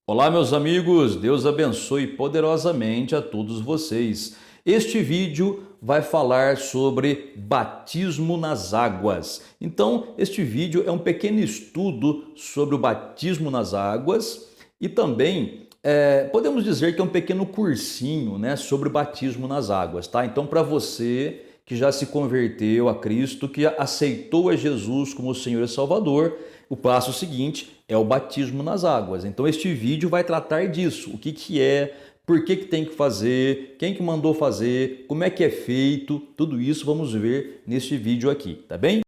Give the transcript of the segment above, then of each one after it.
Olá, meus amigos, Deus abençoe poderosamente a todos vocês. Este vídeo vai falar sobre batismo nas águas. Então, este vídeo é um pequeno estudo sobre o batismo nas águas e também podemos dizer que é um pequeno cursinho, né, sobre o batismo nas águas, tá? Então, para você que já se converteu a Cristo, que aceitou a Jesus como Senhor e Salvador, o passo seguinte é o batismo nas águas. Então este vídeo vai tratar disso, o que é, por que tem que fazer, quem que mandou fazer, como é que é feito, tudo isso vamos ver neste vídeo aqui, tá bem?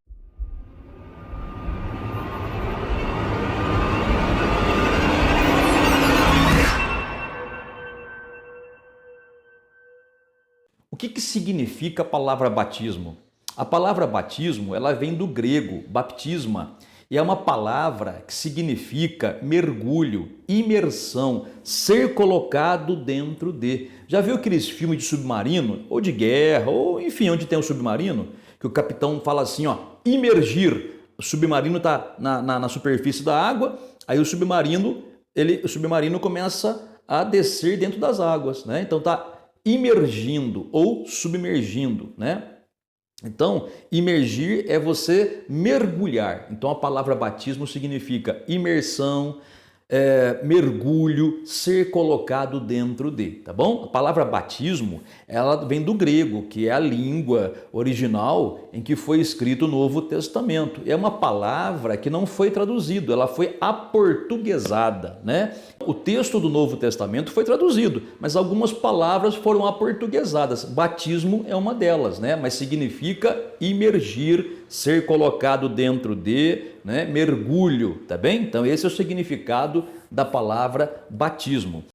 O que significa a palavra batismo? A palavra batismo, ela vem do grego, baptisma, e é uma palavra que significa mergulho, imersão, ser colocado dentro de. Já viu aqueles filmes de submarino, ou de guerra, ou enfim, onde tem um submarino, que o capitão fala assim, ó, imergir. O submarino está na superfície da água, aí o submarino começa a descer dentro das águas, né? Então tá imergindo ou submergindo, né? Então, imergir é você mergulhar. Então, a palavra batismo significa imersão, mergulho, ser colocado dentro de, tá bom? A palavra batismo, ela vem do grego, que é a língua original em que foi escrito o Novo Testamento. É uma palavra que não foi traduzida, ela foi aportuguesada, né? O texto do Novo Testamento foi traduzido, mas algumas palavras foram aportuguesadas. Batismo é uma delas, né? Mas significa imergir, ser colocado dentro de, né? Mergulho, tá bem? Então esse é o significado da palavra batismo.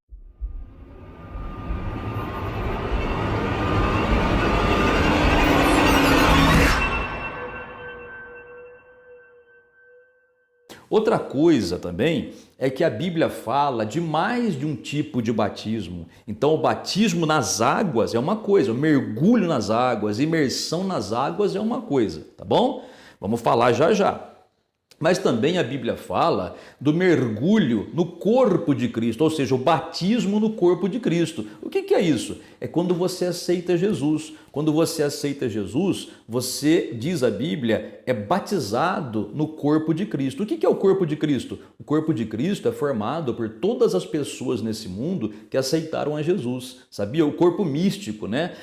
Outra coisa também é que a Bíblia fala de mais de um tipo de batismo. Então, o batismo nas águas é uma coisa, o mergulho nas águas, imersão nas águas é uma coisa, tá bom? Vamos falar já já. Mas também a Bíblia fala do mergulho no corpo de Cristo, ou seja, o batismo no corpo de Cristo. O que é isso? É quando você aceita Jesus. Quando você aceita Jesus, você, diz a Bíblia, é batizado no corpo de Cristo. O que é o corpo de Cristo? O corpo de Cristo é formado por todas as pessoas nesse mundo que aceitaram a Jesus. Sabia? O corpo místico, né?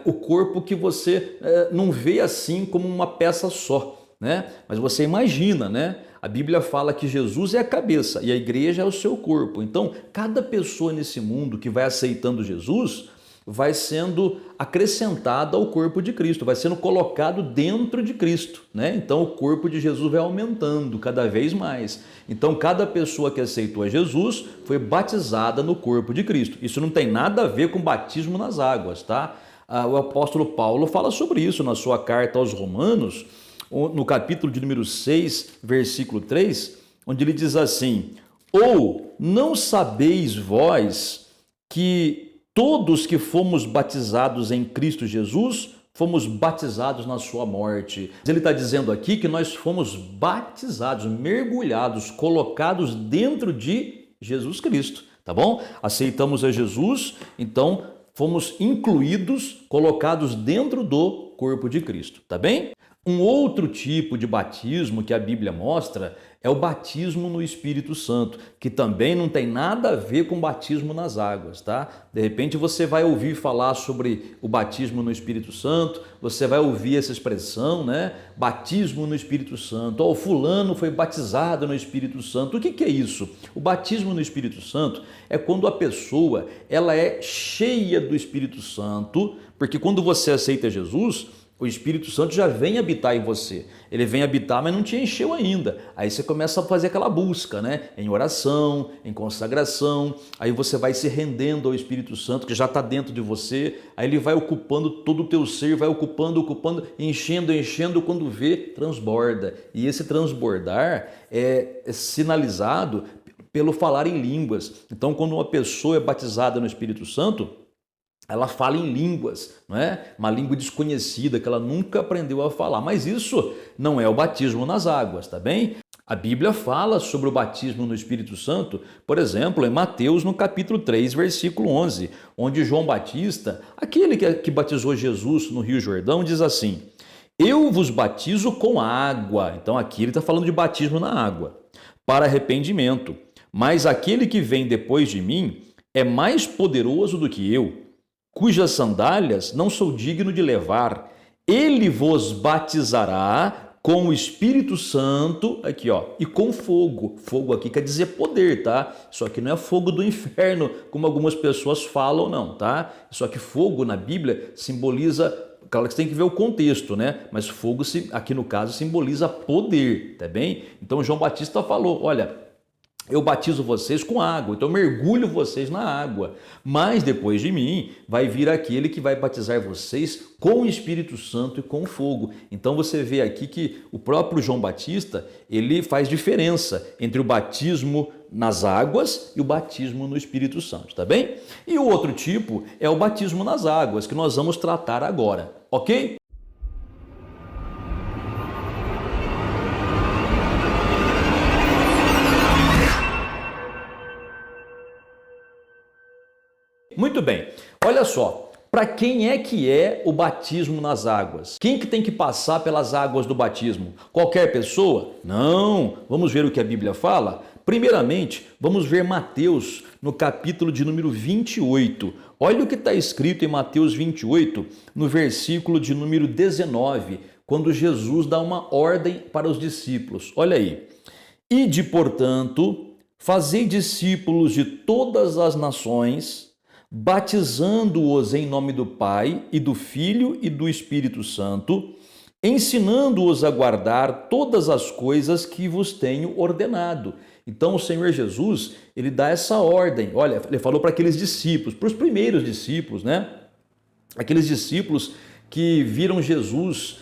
O corpo que você não vê assim como uma peça só. Né? Mas você imagina, né? A Bíblia fala que Jesus é a cabeça e a igreja é o seu corpo. Então, cada pessoa nesse mundo que vai aceitando Jesus vai sendo acrescentada ao corpo de Cristo, vai sendo colocado dentro de Cristo, né? Então, o corpo de Jesus vai aumentando cada vez mais. Então, cada pessoa que aceitou a Jesus foi batizada no corpo de Cristo. Isso não tem nada a ver com batismo nas águas, tá? O apóstolo Paulo fala sobre isso na sua carta aos Romanos, no capítulo de número 6, versículo 3, onde ele diz assim: ou não sabeis vós que todos que fomos batizados em Cristo Jesus, fomos batizados na sua morte. Ele está dizendo aqui que nós fomos batizados, mergulhados, colocados dentro de Jesus Cristo, tá bom? Aceitamos a Jesus, então fomos incluídos, colocados dentro do corpo de Cristo, tá bem? Um outro tipo de batismo que a Bíblia mostra é o batismo no Espírito Santo, que também não tem nada a ver com batismo nas águas, tá? De repente você vai ouvir falar sobre o batismo no Espírito Santo, você vai ouvir essa expressão, né? Batismo no Espírito Santo. O fulano foi batizado no Espírito Santo. O que é isso? O batismo no Espírito Santo é quando a pessoa ela é cheia do Espírito Santo, porque quando você aceita Jesus, o Espírito Santo já vem habitar em você. Ele vem habitar, mas não te encheu ainda. Aí você começa a fazer aquela busca, né? Em oração, em consagração. Aí você vai se rendendo ao Espírito Santo que já está dentro de você. Aí ele vai ocupando todo o teu ser, vai ocupando, enchendo. Quando vê, transborda. E esse transbordar é sinalizado pelo falar em línguas. Então, quando uma pessoa é batizada no Espírito Santo, ela fala em línguas, não é? Uma língua desconhecida que ela nunca aprendeu a falar. Mas isso não é o batismo nas águas, tá bem? A Bíblia fala sobre o batismo no Espírito Santo, por exemplo, em Mateus, no capítulo 3, versículo 11, onde João Batista, aquele que batizou Jesus no Rio Jordão, diz assim: eu vos batizo com água. Então aqui ele está falando de batismo na água, para arrependimento. Mas aquele que vem depois de mim é mais poderoso do que eu, cujas sandálias não sou digno de levar. Ele vos batizará com o Espírito Santo, aqui ó, e com fogo. Fogo aqui quer dizer poder, tá? Isso aqui não é fogo do inferno, como algumas pessoas falam, não, tá? Isso aqui, fogo na Bíblia simboliza, claro que você tem que ver o contexto, né? Mas fogo aqui no caso simboliza poder, tá bem? Então João Batista falou, olha, eu batizo vocês com água, então eu mergulho vocês na água. Mas depois de mim vai vir aquele que vai batizar vocês com o Espírito Santo e com fogo. Então você vê aqui que o próprio João Batista, ele faz diferença entre o batismo nas águas e o batismo no Espírito Santo, tá bem? E o outro tipo é o batismo nas águas, que nós vamos tratar agora, ok? Muito bem, olha só, para quem é que é o batismo nas águas? Quem que tem que passar pelas águas do batismo? Qualquer pessoa? Não, vamos ver o que a Bíblia fala? Primeiramente, vamos ver Mateus no capítulo de número 28. Olha o que está escrito em Mateus 28, no versículo de número 19, quando Jesus dá uma ordem para os discípulos. Olha aí, ide, portanto, fazei discípulos de todas as nações, batizando-os em nome do Pai e do Filho e do Espírito Santo, ensinando-os a guardar todas as coisas que vos tenho ordenado. Então o Senhor Jesus, ele dá essa ordem. Olha, ele falou para aqueles discípulos, para os primeiros discípulos, né? Aqueles discípulos que viram Jesus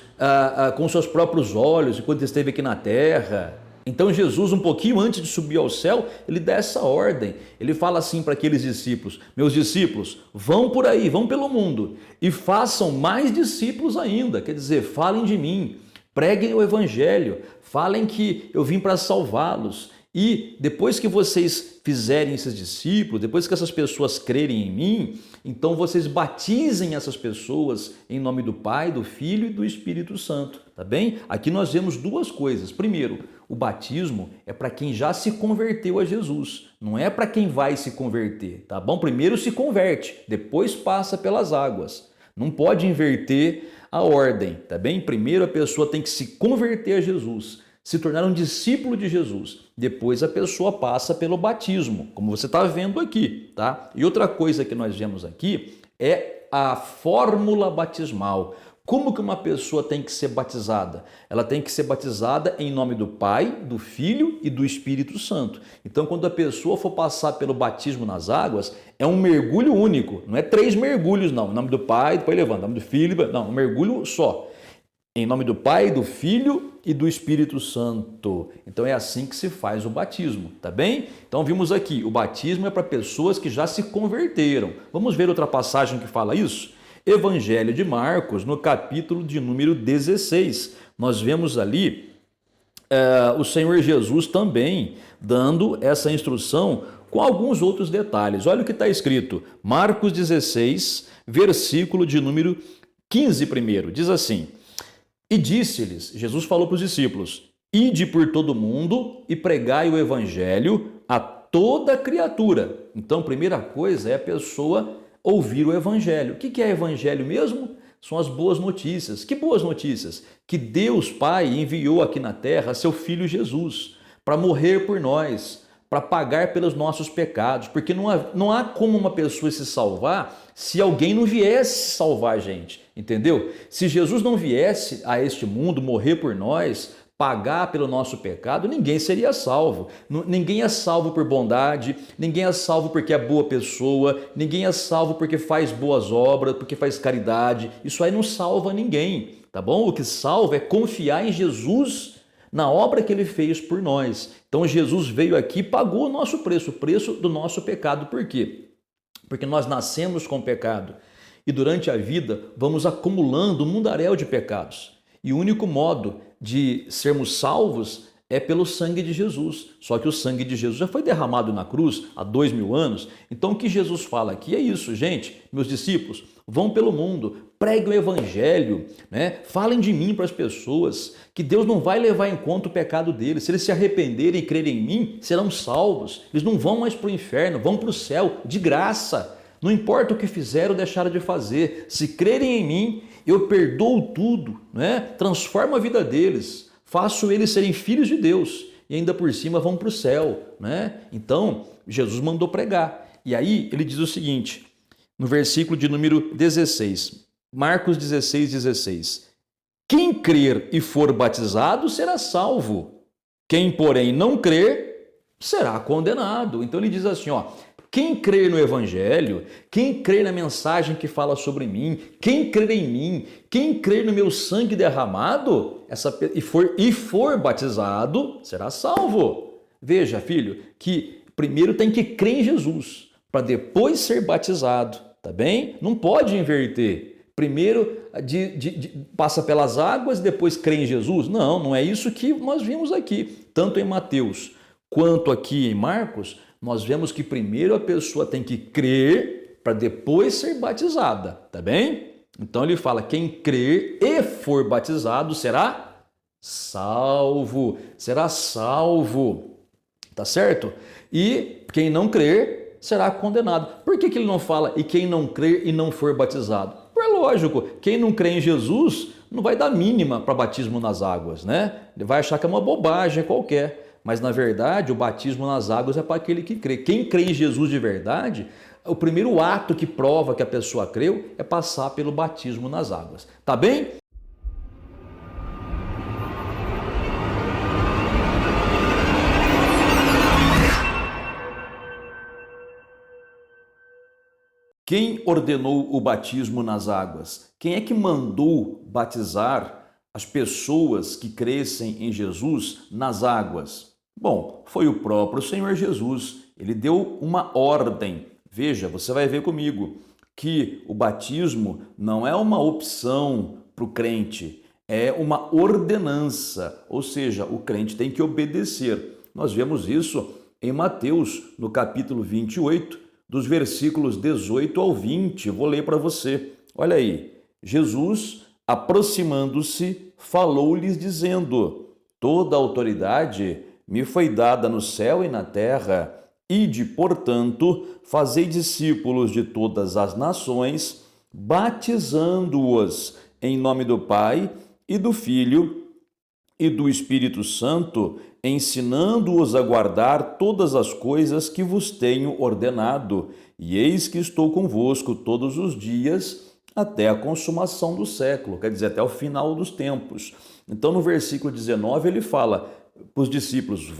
com seus próprios olhos enquanto ele esteve aqui na terra. Então Jesus, um pouquinho antes de subir ao céu, ele dá essa ordem. Ele fala assim para aqueles discípulos: meus discípulos, vão por aí, vão pelo mundo e façam mais discípulos ainda. Quer dizer, falem de mim, preguem o evangelho, falem que eu vim para salvá-los. E depois que vocês fizerem esses discípulos, depois que essas pessoas crerem em mim, então vocês batizem essas pessoas em nome do Pai, do Filho e do Espírito Santo, tá bem? Aqui nós vemos duas coisas. Primeiro, o batismo é para quem já se converteu a Jesus, não é para quem vai se converter, tá bom? Primeiro se converte, depois passa pelas águas. Não pode inverter a ordem, tá bem? Primeiro a pessoa tem que se converter a Jesus, se tornar um discípulo de Jesus. Depois a pessoa passa pelo batismo, como você está vendo aqui, tá? E outra coisa que nós vemos aqui é a fórmula batismal. Como que uma pessoa tem que ser batizada? Ela tem que ser batizada em nome do Pai, do Filho e do Espírito Santo. Então, quando a pessoa for passar pelo batismo nas águas, é um mergulho único, não é 3 mergulhos não, em nome do Pai, depois levanta, em nome do Filho, não, um mergulho só. Em nome do Pai, do Filho e do Espírito Santo. Então é assim que se faz o batismo, tá bem? Então vimos aqui, o batismo é para pessoas que já se converteram. Vamos ver outra passagem que fala isso? Evangelho de Marcos, no capítulo de número 16. Nós vemos ali o Senhor Jesus também dando essa instrução com alguns outros detalhes. Olha o que está escrito, Marcos 16, versículo de número 15 primeiro, diz assim: e disse-lhes, Jesus falou para os discípulos, ide por todo mundo e pregai o evangelho a toda criatura. Então, primeira coisa é a pessoa ouvir o evangelho. O que é evangelho mesmo? São as boas notícias. Que boas notícias? Que Deus Pai enviou aqui na terra seu Filho Jesus para morrer por nós, para pagar pelos nossos pecados, porque não há como uma pessoa se salvar se alguém não viesse salvar a gente, entendeu? Se Jesus não viesse a este mundo morrer por nós, pagar pelo nosso pecado, ninguém seria salvo. Ninguém é salvo por bondade, ninguém é salvo porque é boa pessoa, ninguém é salvo porque faz boas obras, porque faz caridade. Isso aí não salva ninguém, tá bom? O que salva é confiar em Jesus, na obra que ele fez por nós. Então Jesus veio aqui e pagou o nosso preço, o preço do nosso pecado. Por quê? Porque nós nascemos com pecado e durante a vida vamos acumulando um mundaréu de pecados. E o único modo de sermos salvos é pelo sangue de Jesus. Só que o sangue de Jesus já foi derramado na cruz há 2000 anos. Então o que Jesus fala aqui é isso, gente, meus discípulos, vão pelo mundo, preguem o evangelho, né? Falem de mim para as pessoas, que Deus não vai levar em conta o pecado deles. Se eles se arrependerem e crerem em mim, serão salvos. Eles não vão mais para o inferno, vão para o céu, de graça. Não importa o que fizeram ou deixaram de fazer. Se crerem em mim, eu perdoo tudo, né? Transformo a vida deles. Faço eles serem filhos de Deus e ainda por cima vão para o céu, né? Então, Jesus mandou pregar. E aí ele diz o seguinte, no versículo de número 16, Marcos 16, 16. Quem crer e for batizado será salvo. Quem, porém, não crer, será condenado. Então ele diz assim, ó, quem crer no evangelho, quem crer na mensagem que fala sobre mim, quem crer em mim, quem crer no meu sangue derramado e for batizado, será salvo. Veja, filho, que primeiro tem que crer em Jesus, para depois ser batizado, tá bem? Não pode inverter. Primeiro passa pelas águas, depois crê em Jesus. Não, não é isso que nós vimos aqui. Tanto em Mateus quanto aqui em Marcos, nós vemos que primeiro a pessoa tem que crer para depois ser batizada, tá bem? Então ele fala, quem crer e for batizado será salvo, tá certo? E quem não crer será condenado. Por que ele não fala, e quem não crer e não for batizado? É lógico, quem não crê em Jesus não vai dar mínima para batismo nas águas, né? Ele vai achar que é uma bobagem qualquer. Mas, na verdade, o batismo nas águas é para aquele que crê. Quem crê em Jesus de verdade, o primeiro ato que prova que a pessoa creu é passar pelo batismo nas águas. Tá bem? Quem ordenou o batismo nas águas? Quem é que mandou batizar as pessoas que crescem em Jesus nas águas? Bom, foi o próprio Senhor Jesus. Ele deu uma ordem. Veja, você vai ver comigo que o batismo não é uma opção para o crente, é uma ordenança, ou seja, o crente tem que obedecer. Nós vemos isso em Mateus, no capítulo 28, dos versículos 18 ao 20. Vou ler para você. Olha aí, Jesus, aproximando-se, falou-lhes dizendo: toda a autoridade me foi dada no céu e na terra. Ide, portanto, fazei discípulos de todas as nações, batizando-os em nome do Pai e do Filho e do Espírito Santo, ensinando-os a guardar todas as coisas que vos tenho ordenado. E eis que estou convosco todos os dias, até a consumação do século, quer dizer, até o final dos tempos. Então, no versículo 19, ele fala para os discípulos,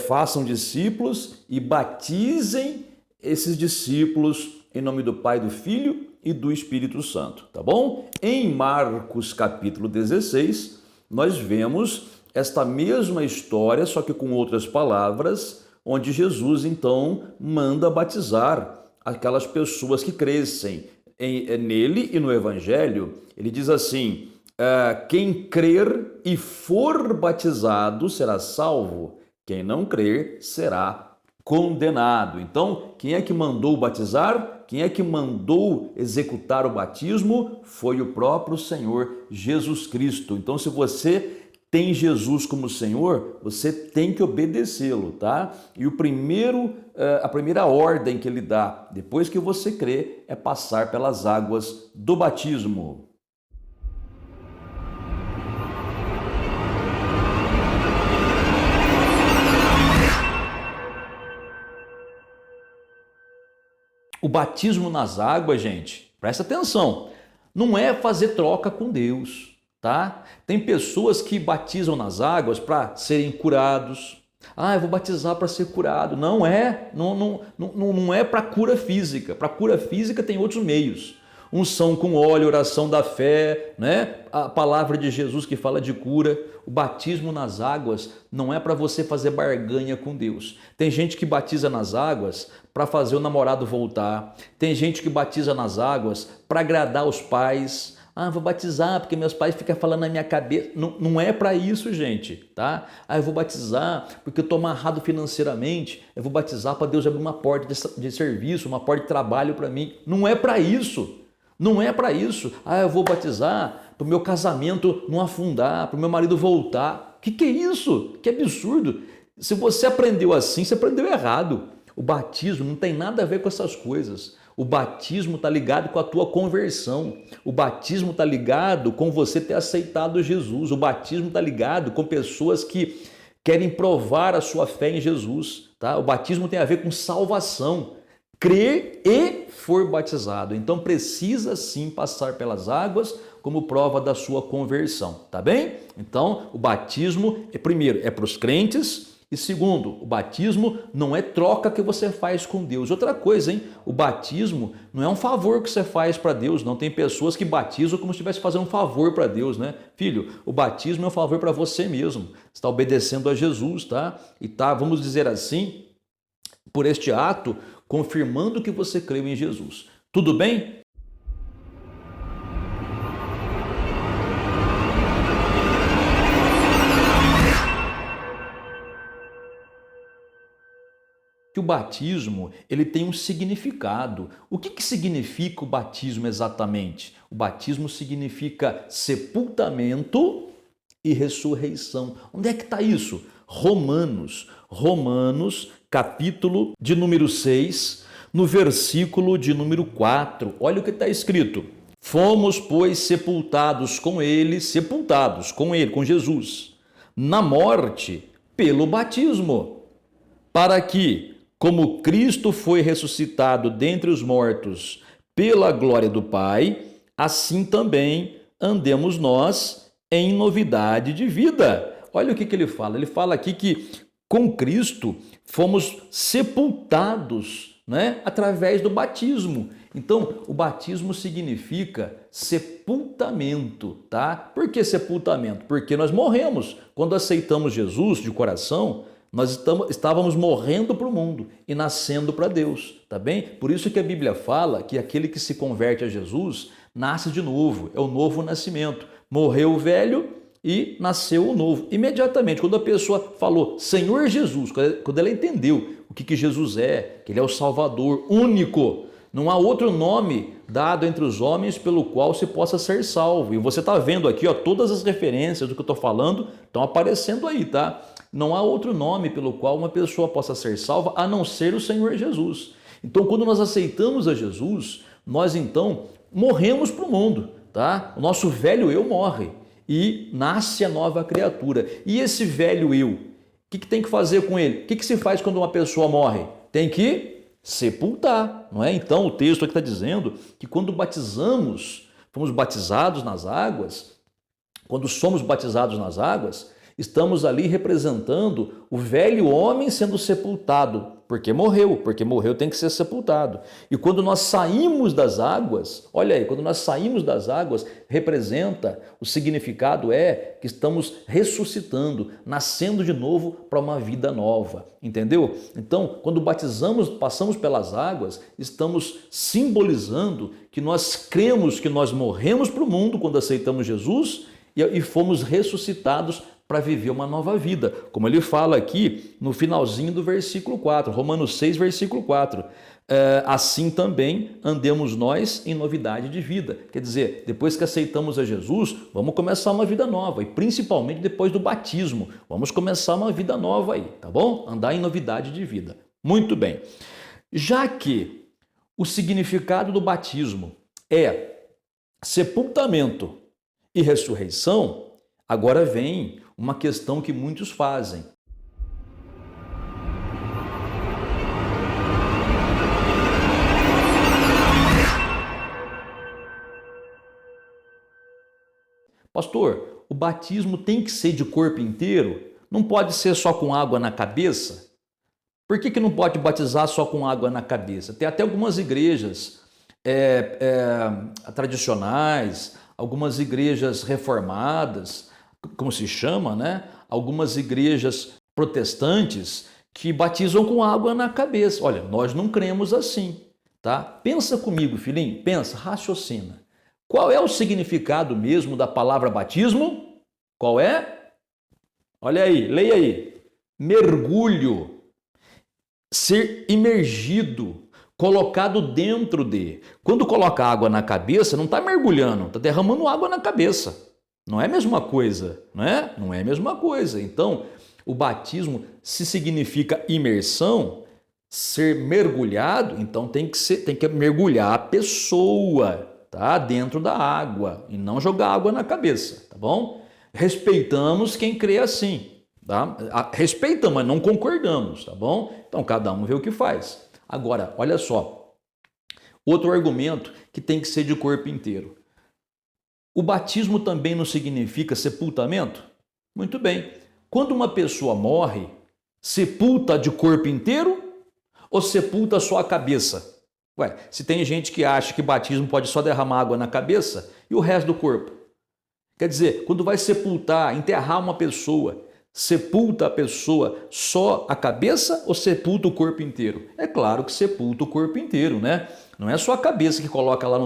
façam discípulos e batizem esses discípulos em nome do Pai, do Filho e do Espírito Santo, tá bom? Em Marcos capítulo 16, nós vemos esta mesma história, só que com outras palavras, onde Jesus então manda batizar aquelas pessoas que crescem nele e no Evangelho. Ele diz assim, quem crer e for batizado será salvo, quem não crer será condenado. Então, quem é que mandou batizar? Quem é que mandou executar o batismo? Foi o próprio Senhor Jesus Cristo. Então, se você tem Jesus como Senhor, você tem que obedecê-lo, tá? E a primeira ordem que ele dá, depois que você crê, é passar pelas águas do batismo. O batismo nas águas, gente, presta atenção, não é fazer troca com Deus, tá? Tem pessoas que batizam nas águas para serem curados. Eu vou batizar para ser curado. Não é para cura física. Para cura física tem outros meios. Unção com óleo, oração da fé, né? A palavra de Jesus que fala de cura. O batismo nas águas não é para você fazer barganha com Deus. Tem gente que batiza nas águas para fazer o namorado voltar. Tem gente que batiza nas águas para agradar os pais. Ah, vou batizar porque meus pais ficam falando na minha cabeça. Não, não é para isso, gente, tá? Ah, eu vou batizar porque eu estou amarrado financeiramente. Eu vou batizar para Deus abrir uma porta de serviço, uma porta de trabalho para mim. Não é para isso. Não é para isso. Ah, eu vou batizar para o meu casamento não afundar, para o meu marido voltar. Que é isso? Que absurdo. Se você aprendeu assim, você aprendeu errado. O batismo não tem nada a ver com essas coisas. O batismo está ligado com a tua conversão. O batismo está ligado com você ter aceitado Jesus. O batismo está ligado com pessoas que querem provar a sua fé em Jesus. Tá? O batismo tem a ver com salvação. Crer e for batizado. Então precisa sim passar pelas águas como prova da sua conversão. Tá bem? Então o batismo, primeiro, é para os crentes. E segundo, o batismo não é troca que você faz com Deus. Outra coisa, hein? O batismo não é um favor que você faz para Deus, não. Tem pessoas que batizam como se estivesse fazendo um favor para Deus, né? Filho, o batismo é um favor para você mesmo. Você está obedecendo a Jesus, tá? E tá, vamos dizer assim, por este ato, confirmando que você creu em Jesus. Tudo bem? Que o batismo ele tem um significado. O que significa o batismo exatamente? O batismo significa sepultamento e ressurreição. Onde é que está isso? Romanos, capítulo de número 6, no versículo de número 4. Olha o que está escrito. Fomos, pois, sepultados com ele, com Jesus, na morte pelo batismo, para que, como Cristo foi ressuscitado dentre os mortos pela glória do Pai, assim também andemos nós em novidade de vida. Olha o que ele fala. Ele fala aqui que com Cristo fomos sepultados, né, através do batismo. Então, o batismo significa sepultamento, tá? Por que sepultamento? Porque nós morremos. Quando aceitamos Jesus de coração, nós estávamos morrendo para o mundo e nascendo para Deus, tá bem? Por isso que a Bíblia fala que aquele que se converte a Jesus nasce de novo, é o novo nascimento. Morreu o velho e nasceu o novo. Imediatamente, quando a pessoa falou Senhor Jesus, quando ela entendeu o que Jesus é, que Ele é o Salvador único, não há outro nome dado entre os homens pelo qual se possa ser salvo. E você está vendo aqui, ó, todas as referências do que eu estou falando estão aparecendo aí, tá? Não há outro nome pelo qual uma pessoa possa ser salva a não ser o Senhor Jesus. Então, quando nós aceitamos a Jesus, nós então morremos para o mundo, tá? O nosso velho eu morre e nasce a nova criatura. E esse velho eu, o que tem que fazer com ele? O que se faz quando uma pessoa morre? Tem que sepultar, não é? Então, o texto aqui está dizendo que quando batizamos, fomos batizados nas águas, quando somos batizados nas águas, estamos ali representando o velho homem sendo sepultado, porque morreu tem que ser sepultado. E quando nós saímos das águas, olha aí, quando nós saímos das águas, representa, o significado é que estamos ressuscitando, nascendo de novo para uma vida nova, entendeu? Então, quando batizamos, passamos pelas águas, estamos simbolizando que nós cremos que nós morremos para o mundo quando aceitamos Jesus e fomos ressuscitados para viver uma nova vida, como ele fala aqui no finalzinho do versículo 4, Romanos 6, versículo 4. Assim também andemos nós em novidade de vida. Quer dizer, depois que aceitamos a Jesus, vamos começar uma vida nova, e principalmente depois do batismo, vamos começar uma vida nova aí, tá bom? Andar em novidade de vida. Muito bem. Já que o significado do batismo é sepultamento e ressurreição, agora vem uma questão que muitos fazem. Pastor, o batismo tem que ser de corpo inteiro? Não pode ser só com água na cabeça? Por que não pode batizar só com água na cabeça? Tem até algumas igrejas tradicionais, algumas igrejas reformadas, como se chama, né? Algumas igrejas protestantes que batizam com água na cabeça. Olha, nós não cremos assim, tá? Pensa comigo, filhinho, pensa, raciocina. Qual é o significado mesmo da palavra batismo? Qual é? Olha aí, leia aí. Mergulho, ser imergido, colocado dentro de. Quando coloca água na cabeça, não está mergulhando, está derramando água na cabeça. Não é a mesma coisa, não é? Não é a mesma coisa. Então, o batismo, se significa imersão, ser mergulhado, então tem que mergulhar a pessoa, tá? Dentro da água e não jogar água na cabeça, tá bom? Respeitamos quem crê assim, tá? Respeitamos, mas não concordamos, tá bom? Então cada um vê o que faz. Agora, olha só, outro argumento que tem que ser de corpo inteiro. O batismo também não significa sepultamento? Muito bem. Quando uma pessoa morre, sepulta de corpo inteiro ou sepulta só a cabeça? Ué, se tem gente que acha que batismo pode só derramar água na cabeça e o resto do corpo? Quer dizer, quando vai sepultar, enterrar uma pessoa, sepulta a pessoa só a cabeça ou sepulta o corpo inteiro? É claro que sepulta o corpo inteiro, né? Não é só a cabeça que coloca lá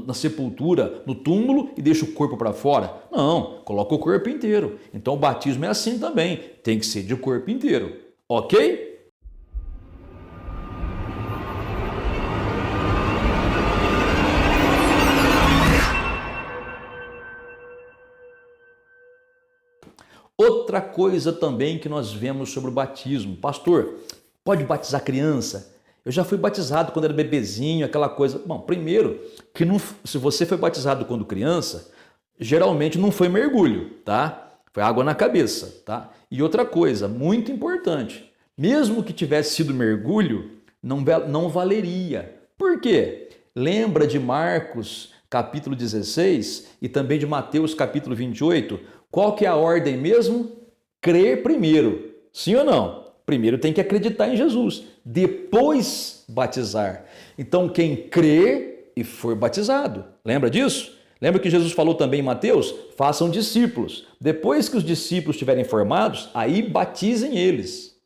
na sepultura, no túmulo e deixa o corpo para fora. Não, coloca o corpo inteiro. Então o batismo é assim também, tem que ser de corpo inteiro. Ok? Outra coisa também que nós vemos sobre o batismo. Pastor, pode batizar criança? Eu já fui batizado quando era bebezinho, aquela coisa. Bom, primeiro, que não, se você foi batizado quando criança, geralmente não foi mergulho, tá? Foi água na cabeça, tá? E outra coisa, muito importante, mesmo que tivesse sido mergulho, não valeria. Por quê? Lembra de Marcos, capítulo 16 e também de Mateus, capítulo 28? Qual que é a ordem mesmo? Crer primeiro. Sim ou não? Primeiro tem que acreditar em Jesus, depois batizar. Então quem crer e for batizado, lembra disso? Lembra que Jesus falou também em Mateus? Façam discípulos. Depois que os discípulos estiverem formados, aí batizem eles.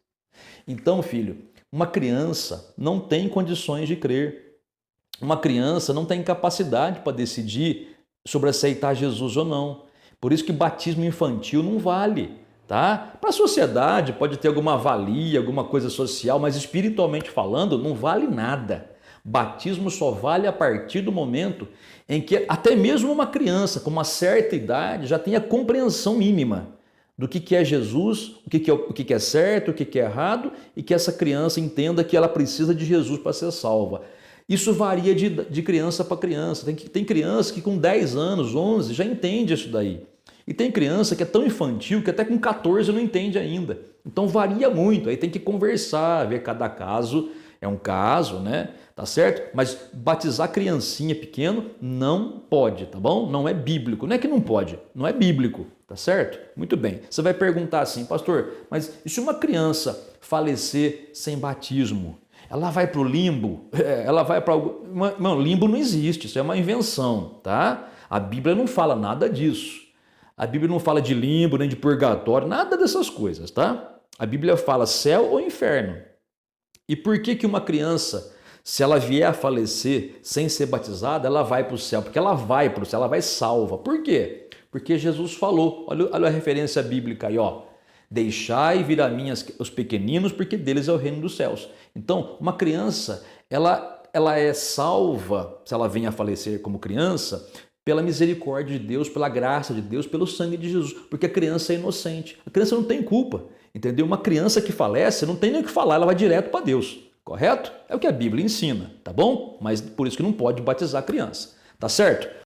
Então, filho, uma criança não tem condições de crer. Uma criança não tem capacidade para decidir sobre aceitar Jesus ou não. Por isso que batismo infantil não vale, tá? Para a sociedade pode ter alguma valia, alguma coisa social, mas espiritualmente falando não vale nada. Batismo só vale a partir do momento em que até mesmo uma criança com uma certa idade já tem a compreensão mínima do que é Jesus, o que é certo, o que é errado e que essa criança entenda que ela precisa de Jesus para ser salva. Isso varia de criança para criança. Tem criança que com 10 anos, 11, já entende isso daí. E tem criança que é tão infantil que até com 14 não entende ainda. Então varia muito, aí tem que conversar, ver cada caso é um caso, né? Tá certo? Mas batizar criancinha pequeno não pode, tá bom? Não é bíblico. Não é que não pode, não é bíblico, tá certo? Muito bem. Você vai perguntar assim, pastor, mas e se uma criança falecer sem batismo? Ela vai para o limbo? Ela vai para algo... Não, limbo não existe, isso é uma invenção, tá? A Bíblia não fala nada disso. A Bíblia não fala de limbo, nem de purgatório, nada dessas coisas, tá? A Bíblia fala céu ou inferno. E por que uma criança, se ela vier a falecer sem ser batizada, ela vai para o céu? Porque ela vai para o céu, ela vai salva. Por quê? Porque Jesus falou, olha a referência bíblica aí, ó. Deixai vir a mim os pequeninos, porque deles é o reino dos céus. Então, uma criança, ela é salva, se ela vem a falecer como criança, pela misericórdia de Deus, pela graça de Deus, pelo sangue de Jesus, porque a criança é inocente, a criança não tem culpa, entendeu? Uma criança que falece não tem nem o que falar, ela vai direto para Deus, correto? É o que a Bíblia ensina, tá bom? Mas por isso que não pode batizar a criança, tá certo?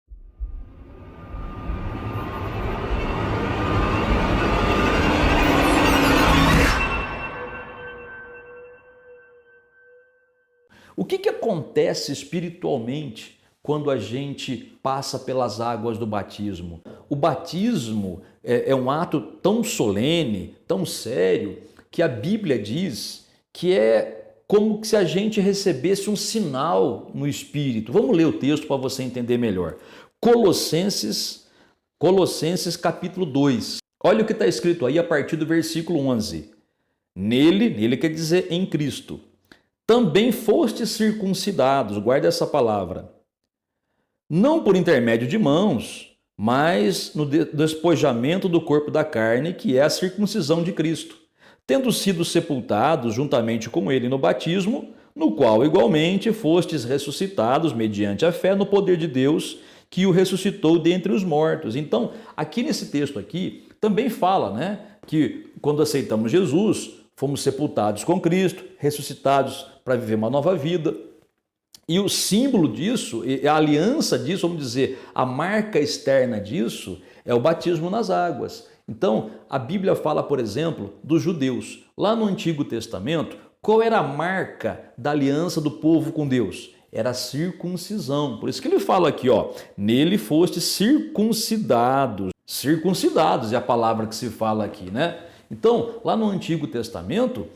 O que acontece espiritualmente quando a gente passa pelas águas do batismo? O batismo é um ato tão solene, tão sério, que a Bíblia diz que é como se a gente recebesse um sinal no Espírito. Vamos ler o texto para você entender melhor. Colossenses capítulo 2. Olha o que está escrito aí a partir do versículo 11. Nele quer dizer em Cristo. Também fostes circuncidados, guarda essa palavra, não por intermédio de mãos, mas no despojamento do corpo da carne, que é a circuncisão de Cristo, tendo sido sepultados juntamente com ele no batismo, no qual igualmente fostes ressuscitados mediante a fé no poder de Deus, que o ressuscitou dentre os mortos. Então, aqui nesse texto aqui, também fala, né, que quando aceitamos Jesus, fomos sepultados com Cristo, ressuscitados para viver uma nova vida. E o símbolo disso, a aliança disso, vamos dizer, a marca externa disso é o batismo nas águas. Então, a Bíblia fala, por exemplo, dos judeus. Lá no Antigo Testamento, qual era a marca da aliança do povo com Deus? Era a circuncisão. Por isso que ele fala aqui, ó, nele foste circuncidados. Circuncidados é a palavra que se fala aqui, né? Então, lá no Antigo Testamento,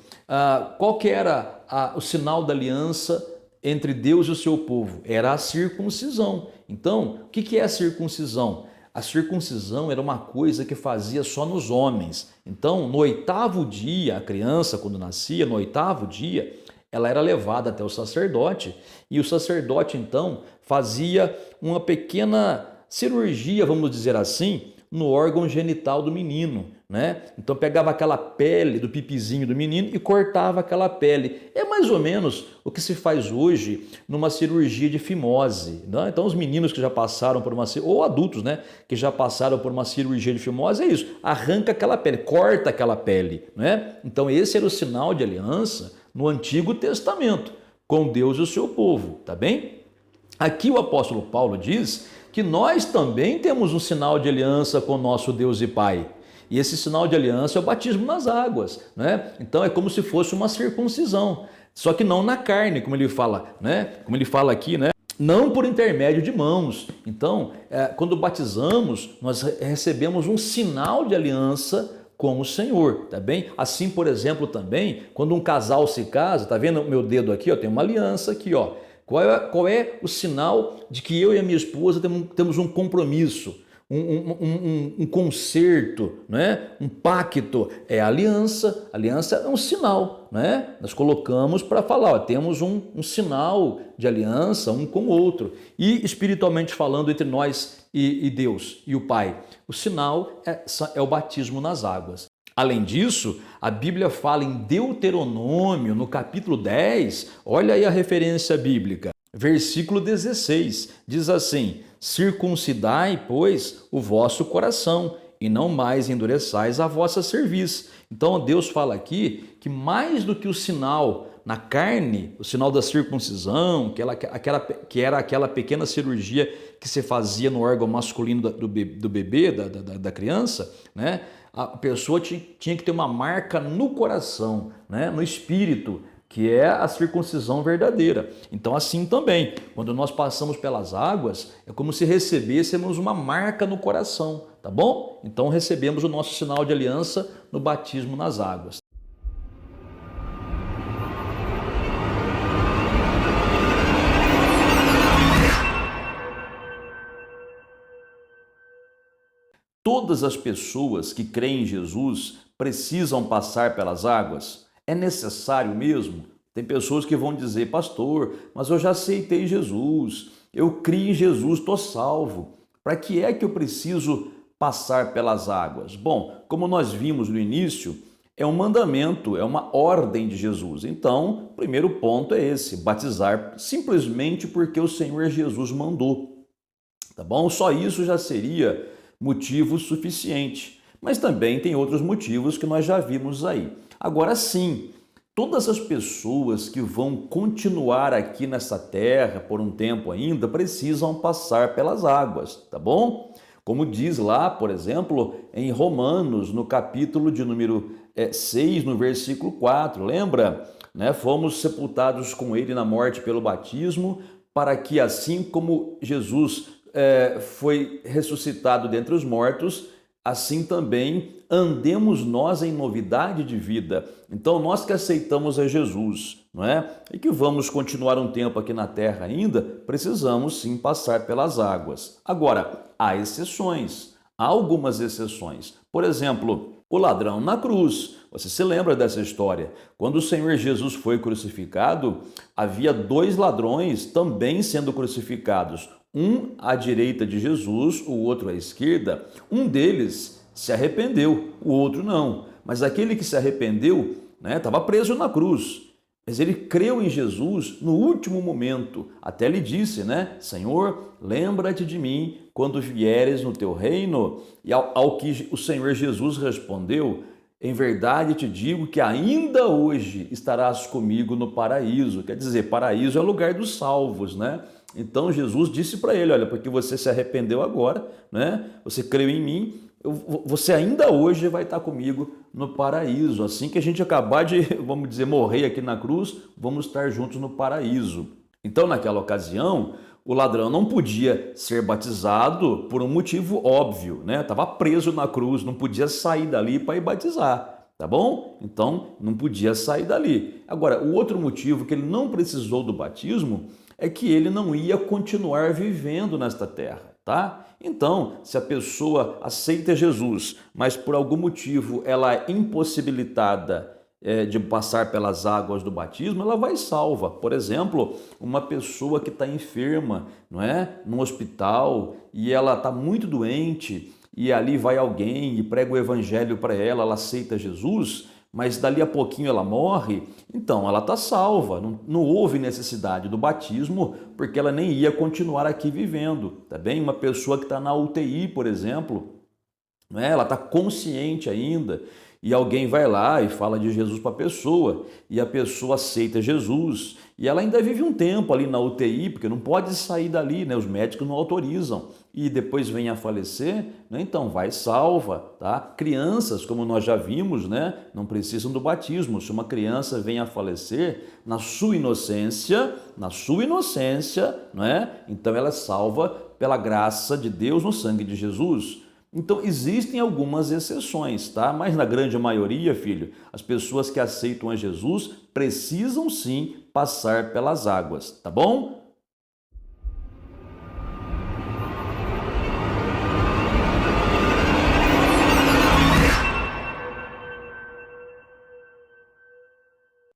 qual que era o sinal da aliança entre Deus e o seu povo? Era a circuncisão. Então, o que é a circuncisão? A circuncisão era uma coisa que fazia só nos homens. Então, no 8º dia, a criança, quando nascia, no 8º dia, ela era levada até o sacerdote e o sacerdote, então, fazia uma pequena cirurgia, vamos dizer assim, no órgão genital do menino, né? Então pegava aquela pele do pipizinho do menino e cortava aquela pele. É mais ou menos o que se faz hoje numa cirurgia de fimose, né? Então os meninos que já passaram por uma, ou adultos, né, que já passaram por uma cirurgia de fimose, é isso, arranca aquela pele, corta aquela pele, né? Então esse era o sinal de aliança no Antigo Testamento com Deus e o seu povo, tá bem? Aqui o apóstolo Paulo diz que nós também temos um sinal de aliança com o nosso Deus e Pai. E esse sinal de aliança é o batismo nas águas, né? Então é como se fosse uma circuncisão, só que não na carne, como ele fala, né? Como ele fala aqui, né? Não por intermédio de mãos. Então, quando batizamos, nós recebemos um sinal de aliança com o Senhor, tá bem? Assim, por exemplo, também, quando um casal se casa, tá vendo o meu dedo aqui, ó, tem uma aliança aqui, ó. Qual é o sinal de que eu e a minha esposa temos um compromisso, um concerto, né? Um pacto? É a aliança. A aliança é um sinal, né? Nós colocamos para falar, ó, temos um sinal de aliança um com o outro. E espiritualmente falando, entre nós e Deus e o Pai, o sinal é o batismo nas águas. Além disso, a Bíblia fala em Deuteronômio, no capítulo 10, olha aí a referência bíblica, versículo 16, diz assim: circuncidai, pois, o vosso coração, e não mais endureçais a vossa cerviz. Então Deus fala aqui que mais do que o sinal na carne, o sinal da circuncisão, que era aquela pequena cirurgia que se fazia no órgão masculino do bebê, da criança, né? A pessoa tinha que ter uma marca no coração, né? No espírito, que é a circuncisão verdadeira. Então assim também, quando nós passamos pelas águas, é como se recebêssemos uma marca no coração, tá bom? Então recebemos o nosso sinal de aliança no batismo nas águas. Todas as pessoas que creem em Jesus precisam passar pelas águas? É necessário mesmo? Tem pessoas que vão dizer, pastor, mas eu já aceitei Jesus, eu criei em Jesus, estou salvo. Para que é que eu preciso passar pelas águas? Bom, como nós vimos no início, é um mandamento, é uma ordem de Jesus. Então, o primeiro ponto é esse, batizar simplesmente porque o Senhor Jesus mandou. Tá bom? Só isso já seria motivo suficiente, mas também tem outros motivos que nós já vimos aí. Agora sim, todas as pessoas que vão continuar aqui nessa terra por um tempo ainda precisam passar pelas águas, tá bom? Como diz lá, por exemplo, em Romanos, no capítulo de número 6, no versículo 4, lembra? Né? Fomos sepultados com ele na morte pelo batismo, para que assim como Jesus foi ressuscitado dentre os mortos, assim também andemos nós em novidade de vida. Então nós que aceitamos a Jesus, não é? E que vamos continuar um tempo aqui na terra ainda, precisamos sim passar pelas águas. Agora, há exceções, há algumas exceções. Por exemplo, O ladrão na cruz. Você se lembra dessa história? Quando o Senhor Jesus foi crucificado, havia dois ladrões também sendo crucificados. Um à direita de Jesus, o outro à esquerda. Um deles se arrependeu, o outro não. Mas aquele que se arrependeu, estava preso na cruz. Mas ele creu em Jesus no último momento. Até lhe disse, Senhor, lembra-te de mim quando vieres no teu reino. E ao que o Senhor Jesus respondeu, em verdade te digo que ainda hoje estarás comigo no paraíso. Quer dizer, paraíso é o lugar dos salvos, Então Jesus disse para ele, olha, porque você se arrependeu agora, Você creu em mim, você ainda hoje vai estar comigo no paraíso. Assim que a gente acabar de, vamos dizer, morrer aqui na cruz, vamos estar juntos no paraíso. Então, naquela ocasião, o ladrão não podia ser batizado por um motivo óbvio, Estava preso na cruz, não podia sair dali para ir batizar, tá bom? Então, não podia sair dali. Agora, o outro motivo que ele não precisou do batismo é que ele não ia continuar vivendo nesta terra, tá? Então, se a pessoa aceita Jesus, mas por algum motivo ela é impossibilitada de passar pelas águas do batismo, ela vai salva. Por exemplo, uma pessoa que está enferma, num hospital, e ela está muito doente, e ali vai alguém e prega o evangelho para ela, ela aceita Jesus, mas dali a pouquinho ela morre, então ela está salva, não houve necessidade do batismo, porque ela nem ia continuar aqui vivendo, tá bem? Uma pessoa que está na UTI, por exemplo, ela está consciente ainda, e alguém vai lá e fala de Jesus para a pessoa, e a pessoa aceita Jesus, e ela ainda vive um tempo ali na UTI, porque não pode sair dali, os médicos não autorizam, e depois vem a falecer, então vai salva, tá? Crianças, como nós já vimos, não precisam do batismo. Se uma criança vem a falecer na sua inocência, então ela é salva pela graça de Deus no sangue de Jesus. Então, existem algumas exceções, tá? Mas na grande maioria, filho, as pessoas que aceitam a Jesus precisam sim passar pelas águas, tá bom?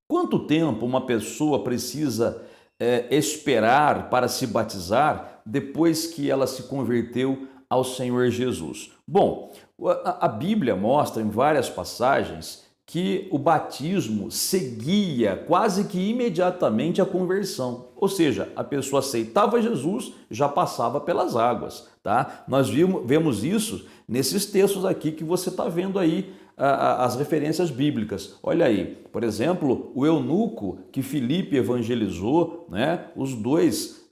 Quanto tempo uma pessoa precisa esperar para se batizar depois que ela se converteu ao Senhor Jesus? Bom, a Bíblia mostra em várias passagens que o batismo seguia quase que imediatamente a conversão. Ou seja, a pessoa aceitava Jesus, já passava pelas águas, tá? Nós vemos isso nesses textos aqui que você está vendo aí, as referências bíblicas. Olha aí, por exemplo, o eunuco que Filipe evangelizou, os dois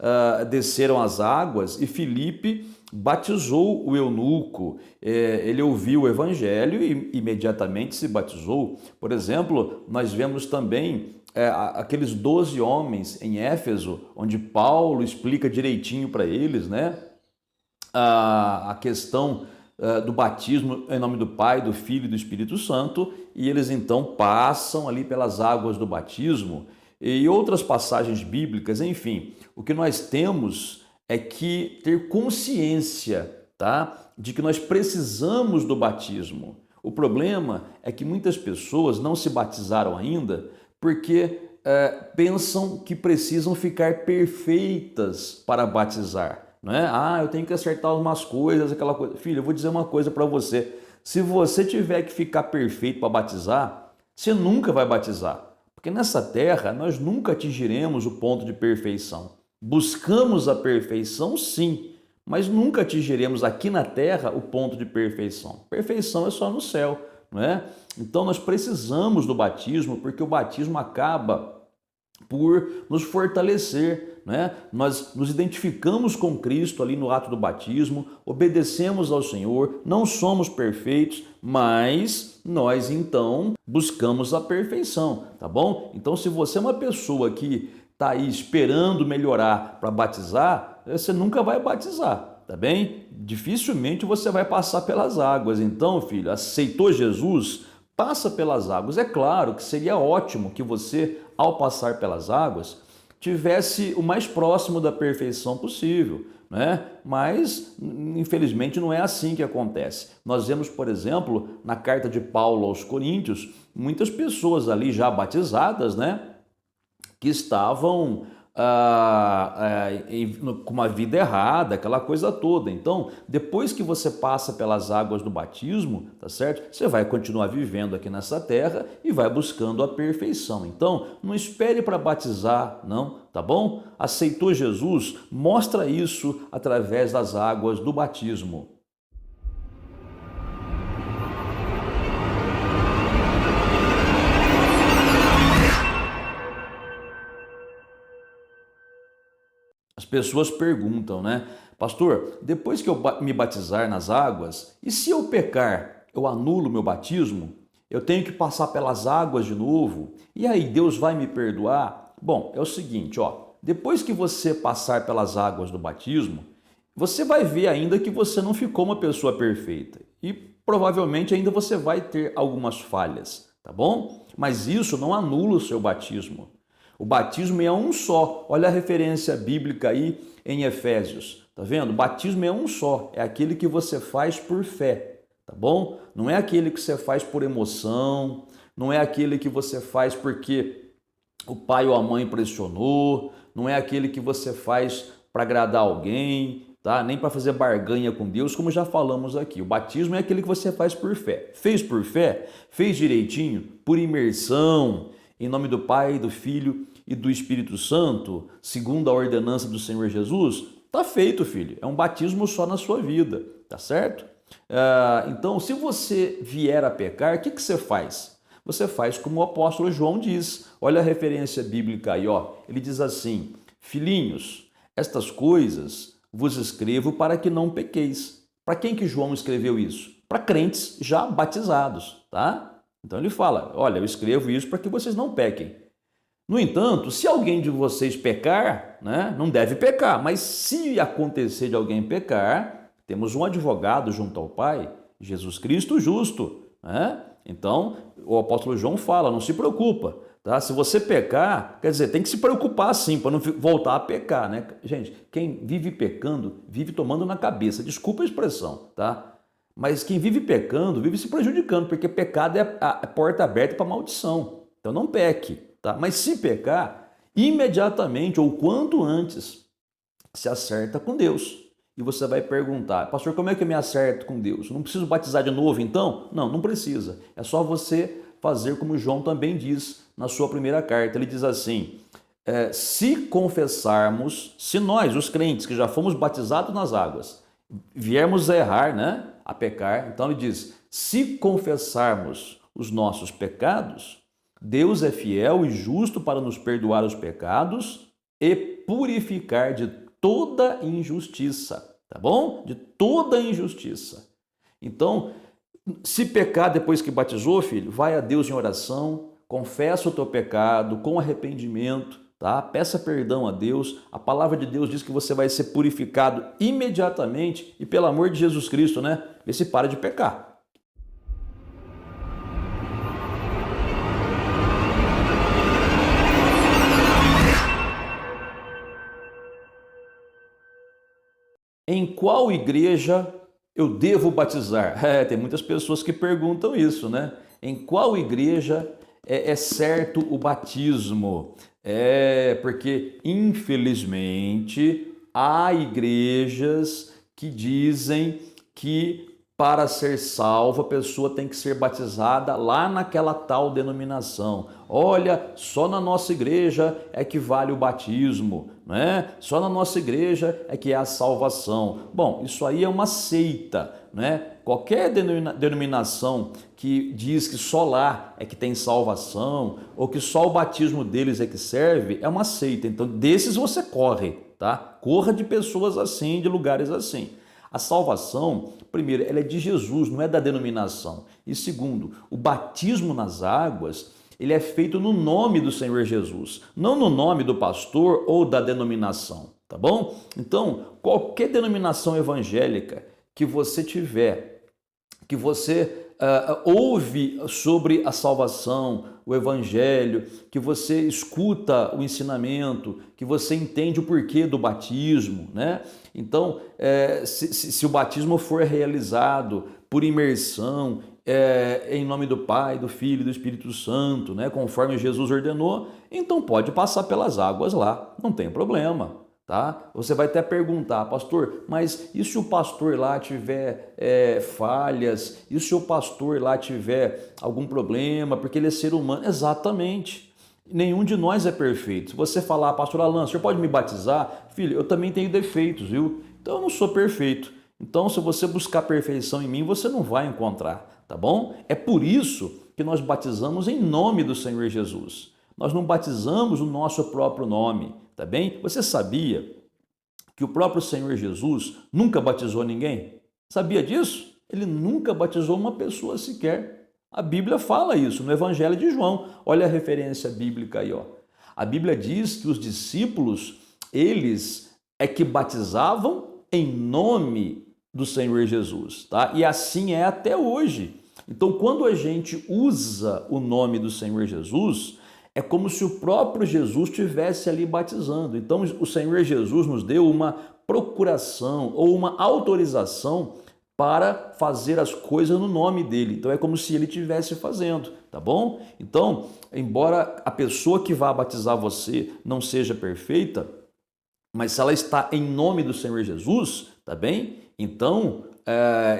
desceram as águas e Filipe batizou o eunuco. Ele ouviu o evangelho e imediatamente se batizou. Por exemplo, nós vemos também aqueles 12 homens em Éfeso, onde Paulo explica direitinho para eles, a questão do batismo em nome do Pai, do Filho e do Espírito Santo, e eles então passam ali pelas águas do batismo e outras passagens bíblicas. Enfim, o que nós temos é que ter consciência, tá, de que nós precisamos do batismo. O problema é que muitas pessoas não se batizaram ainda porque pensam que precisam ficar perfeitas para batizar. Eu tenho que acertar umas coisas, aquela coisa. Filho, eu vou dizer uma coisa para você. Se você tiver que ficar perfeito para batizar, você nunca vai batizar. Porque nessa terra nós nunca atingiremos o ponto de perfeição. Buscamos a perfeição, sim, mas nunca atingiremos aqui na terra o ponto de perfeição. Perfeição é só no céu, Então nós precisamos do batismo, porque o batismo acaba por nos fortalecer, Nós nos identificamos com Cristo ali no ato do batismo, obedecemos ao Senhor, não somos perfeitos, mas nós então buscamos a perfeição, tá bom? Então, se você é uma pessoa que está aí esperando melhorar para batizar, você nunca vai batizar, tá bem? Dificilmente você vai passar pelas águas. Então, filho, aceitou Jesus? Passa pelas águas. É claro que seria ótimo que você, ao passar pelas águas, tivesse o mais próximo da perfeição possível. né? Mas, infelizmente, não é assim que acontece. Nós vemos, por exemplo, na carta de Paulo aos Coríntios, muitas pessoas ali já batizadas, né? Que estavam com uma vida errada, aquela coisa toda. Então, depois que você passa pelas águas do batismo, tá certo? Você vai continuar vivendo aqui nessa terra e vai buscando a perfeição. Então, não espere para batizar, não, tá bom? Aceitou Jesus? Mostra isso através das águas do batismo. As pessoas perguntam, né? Pastor, depois que eu me batizar nas águas, e se eu pecar, eu anulo meu batismo? Eu tenho que passar pelas águas de novo? E aí, Deus vai me perdoar? Bom, é o seguinte, ó, depois que você passar pelas águas do batismo, você vai ver ainda que você não ficou uma pessoa perfeita. E provavelmente ainda você vai ter algumas falhas, tá bom? Mas isso não anula o seu batismo. O batismo é um só. Olha a referência bíblica aí em Efésios. Tá vendo? O batismo é um só. É aquele que você faz por fé. Tá bom? Não é aquele que você faz por emoção. Não é aquele que você faz porque o pai ou a mãe pressionou. Não é aquele que você faz para agradar alguém. Tá? Nem para fazer barganha com Deus, como já falamos aqui. O batismo é aquele que você faz por fé. Fez por fé? Fez direitinho? Por imersão. Em nome do Pai, do Filho e do Espírito Santo, segundo a ordenança do Senhor Jesus, tá feito, filho. É um batismo só na sua vida, tá certo? Então, se você vier a pecar, o que você faz? Você faz como o apóstolo João diz. Olha a referência bíblica aí, ó. Ele diz assim: filhinhos, estas coisas vos escrevo para que não pequeis. Para quem que João escreveu isso? Para crentes já batizados, tá? Então ele fala, olha, eu escrevo isso para que vocês não pequem. No entanto, se alguém de vocês pecar, né, não deve pecar, mas se acontecer de alguém pecar, temos um advogado junto ao Pai, Jesus Cristo justo, né? Então, o apóstolo João fala, não se preocupa, tá? Se você pecar, quer dizer, tem que se preocupar sim, para não voltar a pecar, né? Gente, quem vive pecando, vive tomando na cabeça, desculpa a expressão, tá? Mas quem vive pecando, vive se prejudicando, porque pecado é a porta aberta para maldição. Então não peque, tá? Mas se pecar, imediatamente ou quanto antes, se acerta com Deus. E você vai perguntar, pastor, como é que eu me acerto com Deus? Não preciso batizar de novo então? Não, não precisa. É só você fazer como João também diz na sua primeira carta. Ele diz assim, se confessarmos, se nós, os crentes que já fomos batizados nas águas, viermos a errar, né? A pecar. Então ele diz, se confessarmos os nossos pecados, Deus é fiel e justo para nos perdoar os pecados e purificar de toda injustiça, tá bom? De toda injustiça. Então, se pecar depois que batizou, filho, vai a Deus em oração, confessa o teu pecado com arrependimento, tá? Peça perdão a Deus. A palavra de Deus diz que você vai ser purificado imediatamente e pelo amor de Jesus Cristo, né? Vê se para de pecar. Em qual igreja eu devo batizar? Tem muitas pessoas que perguntam isso, né? Em qual igreja é certo o batismo? Porque infelizmente há igrejas que dizem que para ser salvo a pessoa tem que ser batizada lá naquela tal denominação. Olha, só na nossa igreja é que vale o batismo, né? Só na nossa igreja é que é a salvação. Bom, isso aí é uma seita, né? Qualquer denominação que diz que só lá é que tem salvação ou que só o batismo deles é que serve, é uma seita. Então, desses você corre, tá? Corra de pessoas assim, de lugares assim. A salvação, primeiro, ela é de Jesus, não é da denominação. E segundo, o batismo nas águas, ele é feito no nome do Senhor Jesus, não no nome do pastor ou da denominação, tá bom? Então, qualquer denominação evangélica que você tiver, que você ouve sobre a salvação, o evangelho, que você escuta o ensinamento, que você entende o porquê do batismo, né? Então, se o batismo for realizado por imersão, em nome do Pai, do Filho e do Espírito Santo, né? Conforme Jesus ordenou, então pode passar pelas águas lá, não tem problema. Tá? Você vai até perguntar, pastor, mas e se o pastor lá tiver falhas? E se o pastor lá tiver algum problema? Porque ele é ser humano. Exatamente. Nenhum de nós é perfeito. Se você falar, pastor Alan, o senhor pode me batizar? Filho, eu também tenho defeitos, viu? Então eu não sou perfeito. Então, se você buscar perfeição em mim, você não vai encontrar, tá bom? É por isso que nós batizamos em nome do Senhor Jesus. Nós não batizamos o nosso próprio nome, tá bem? Você sabia que o próprio Senhor Jesus nunca batizou ninguém? Sabia disso? Ele nunca batizou uma pessoa sequer. A Bíblia fala isso no Evangelho de João. Olha a referência bíblica aí, ó. A Bíblia diz que os discípulos, eles é que batizavam em nome do Senhor Jesus, tá? E assim é até hoje. Então, quando a gente usa o nome do Senhor Jesus, é como se o próprio Jesus estivesse ali batizando. Então, o Senhor Jesus nos deu uma procuração ou uma autorização para fazer as coisas no nome dele. Então, é como se ele estivesse fazendo, tá bom? Então, embora a pessoa que vá batizar você não seja perfeita, mas se ela está em nome do Senhor Jesus, tá bem? Então,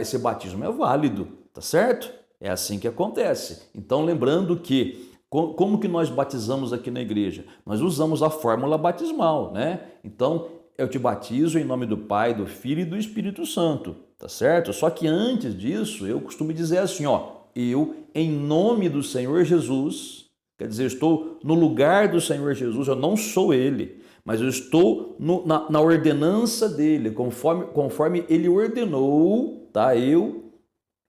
esse batismo é válido, tá certo? É assim que acontece. Então, lembrando que como que nós batizamos aqui na igreja? Nós usamos a fórmula batismal, né? Então, eu te batizo em nome do Pai, do Filho e do Espírito Santo, tá certo? Só que antes disso, eu costumo dizer assim, ó, eu, em nome do Senhor Jesus, quer dizer, eu estou no lugar do Senhor Jesus, eu não sou ele, mas eu estou na ordenança dele, conforme ele ordenou, tá? Eu,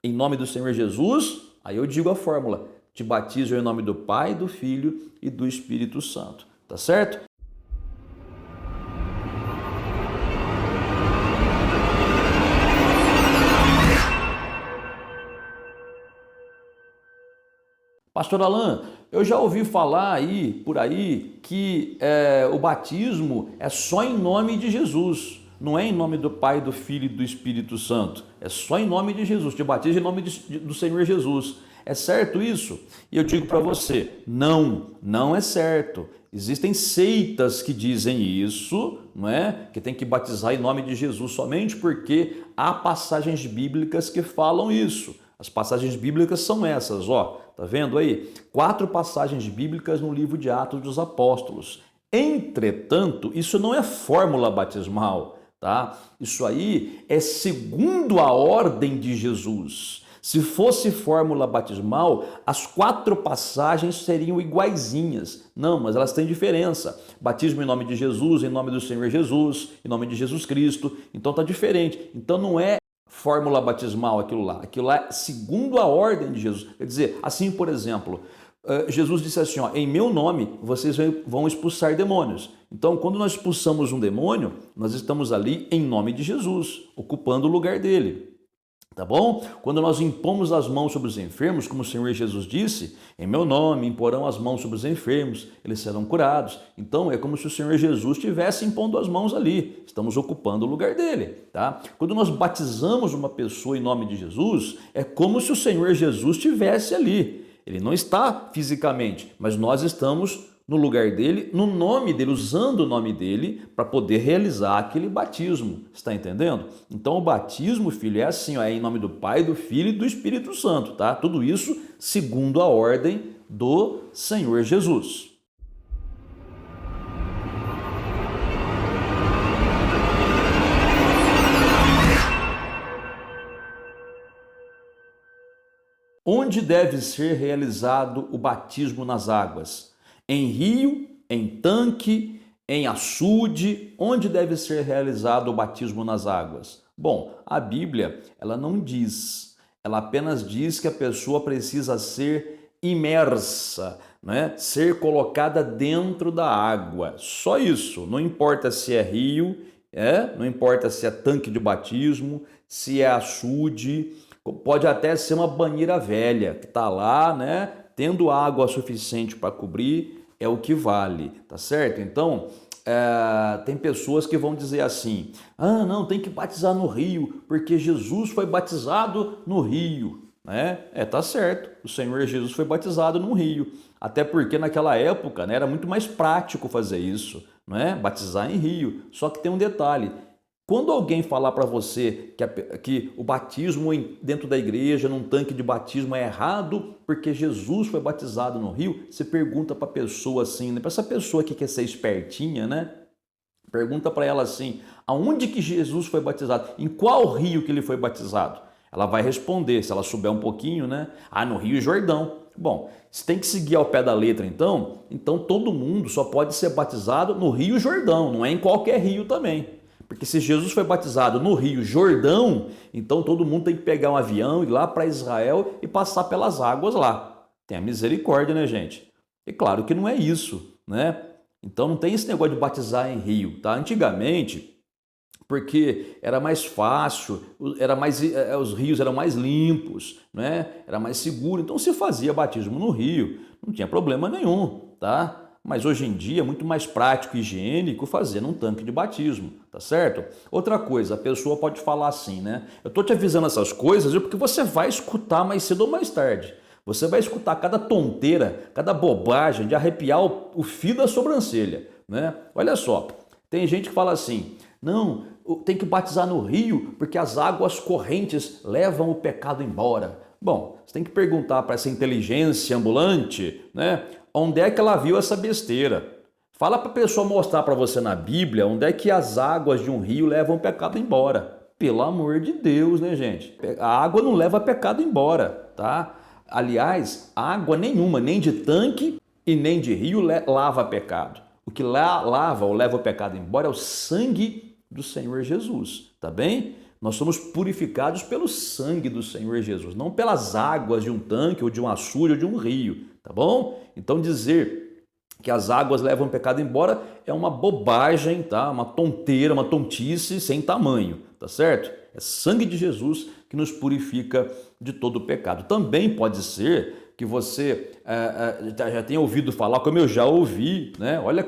em nome do Senhor Jesus, aí eu digo a fórmula, te batizo em nome do Pai, do Filho e do Espírito Santo. Tá certo? Pastor Alan, eu já ouvi falar aí, por aí, que o batismo é só em nome de Jesus. Não é em nome do Pai, do Filho e do Espírito Santo. É só em nome de Jesus. Te batizo em nome do Senhor Jesus. É certo isso? E eu digo para você, não é certo. Existem seitas que dizem isso, não é? Que tem que batizar em nome de Jesus somente porque há passagens bíblicas que falam isso. As passagens bíblicas são essas, ó. Tá vendo aí? 4 passagens bíblicas no livro de Atos dos Apóstolos. Entretanto, isso não é fórmula batismal, tá? Isso aí é segundo a ordem de Jesus. Se fosse fórmula batismal, as 4 passagens seriam iguaizinhas. Não, mas elas têm diferença. Batismo em nome de Jesus, em nome do Senhor Jesus, em nome de Jesus Cristo. Então tá diferente. Então não é fórmula batismal aquilo lá. Aquilo lá é segundo a ordem de Jesus. Quer dizer, assim, por exemplo, Jesus disse assim, ó, em meu nome vocês vão expulsar demônios. Então, quando nós expulsamos um demônio, nós estamos ali em nome de Jesus, ocupando o lugar dele. Tá bom? Quando nós impomos as mãos sobre os enfermos, como o Senhor Jesus disse, em meu nome imporão as mãos sobre os enfermos, eles serão curados. Então é como se o Senhor Jesus estivesse impondo as mãos ali, estamos ocupando o lugar dele, tá? Quando nós batizamos uma pessoa em nome de Jesus, é como se o Senhor Jesus estivesse ali. Ele não está fisicamente, mas nós estamos no lugar dele, no nome dele, usando o nome dele para poder realizar aquele batismo. Está entendendo? Então o batismo, filho, é assim, ó, é em nome do Pai, do Filho e do Espírito Santo, tá? Tudo isso segundo a ordem do Senhor Jesus. Onde deve ser realizado o batismo nas águas? Em rio, em tanque, em açude, onde deve ser realizado o batismo nas águas? Bom, a Bíblia, ela não diz, ela apenas diz que a pessoa precisa ser imersa, né? Ser colocada dentro da água. Só isso, não importa se é rio, Não importa se é tanque de batismo, se é açude, pode até ser uma banheira velha que está lá, né? Tendo água suficiente para cobrir, é o que vale, tá certo? Então, tem pessoas que vão dizer assim: ah, não, tem que batizar no rio, porque Jesus foi batizado no rio, né? Tá certo, o Senhor Jesus foi batizado no rio, até porque naquela época, né, era muito mais prático fazer isso, né? Batizar em rio. Só que tem um detalhe: quando alguém falar para você que o batismo dentro da igreja, num tanque de batismo, é errado porque Jesus foi batizado no rio, você pergunta para a pessoa assim, né? Para essa pessoa que quer ser espertinha, né? Pergunta para ela assim: aonde que Jesus foi batizado? Em qual rio que ele foi batizado? Ela vai responder, se ela souber um pouquinho, né? Ah, no Rio Jordão. Bom, você tem que seguir ao pé da letra então todo mundo só pode ser batizado no Rio Jordão, não é em qualquer rio também. Porque se Jesus foi batizado no Rio Jordão, então todo mundo tem que pegar um avião, ir lá para Israel e passar pelas águas lá. Tenha misericórdia, né, gente? E claro que não é isso, né? Então não tem esse negócio de batizar em rio, tá? Antigamente, porque era mais fácil, os rios eram mais limpos, né? Era mais seguro, então se fazia batismo no rio, não tinha problema nenhum, tá? Mas hoje em dia é muito mais prático e higiênico fazer num tanque de batismo, tá certo? Outra coisa, a pessoa pode falar assim, né? Eu tô te avisando essas coisas porque você vai escutar mais cedo ou mais tarde. Você vai escutar cada tonteira, cada bobagem de arrepiar o fio da sobrancelha, né? Olha só, tem gente que fala assim: não, tem que batizar no rio porque as águas correntes levam o pecado embora. Bom, você tem que perguntar para essa inteligência ambulante, né? Onde é que ela viu essa besteira? Fala para a pessoa mostrar para você na Bíblia onde é que as águas de um rio levam o pecado embora. Pelo amor de Deus, né, gente? A água não leva pecado embora, tá? Aliás, água nenhuma, nem de tanque e nem de rio lava pecado. O que lava ou leva o pecado embora é o sangue do Senhor Jesus, tá bem? Nós somos purificados pelo sangue do Senhor Jesus, não pelas águas de um tanque ou de um açude ou de um rio, tá bom? Então dizer que as águas levam o pecado embora é uma bobagem, tá? Uma tonteira, uma tontice sem tamanho, tá certo? É sangue de Jesus que nos purifica de todo o pecado. Também pode ser que você já tenha ouvido falar, como eu já ouvi, né? Olha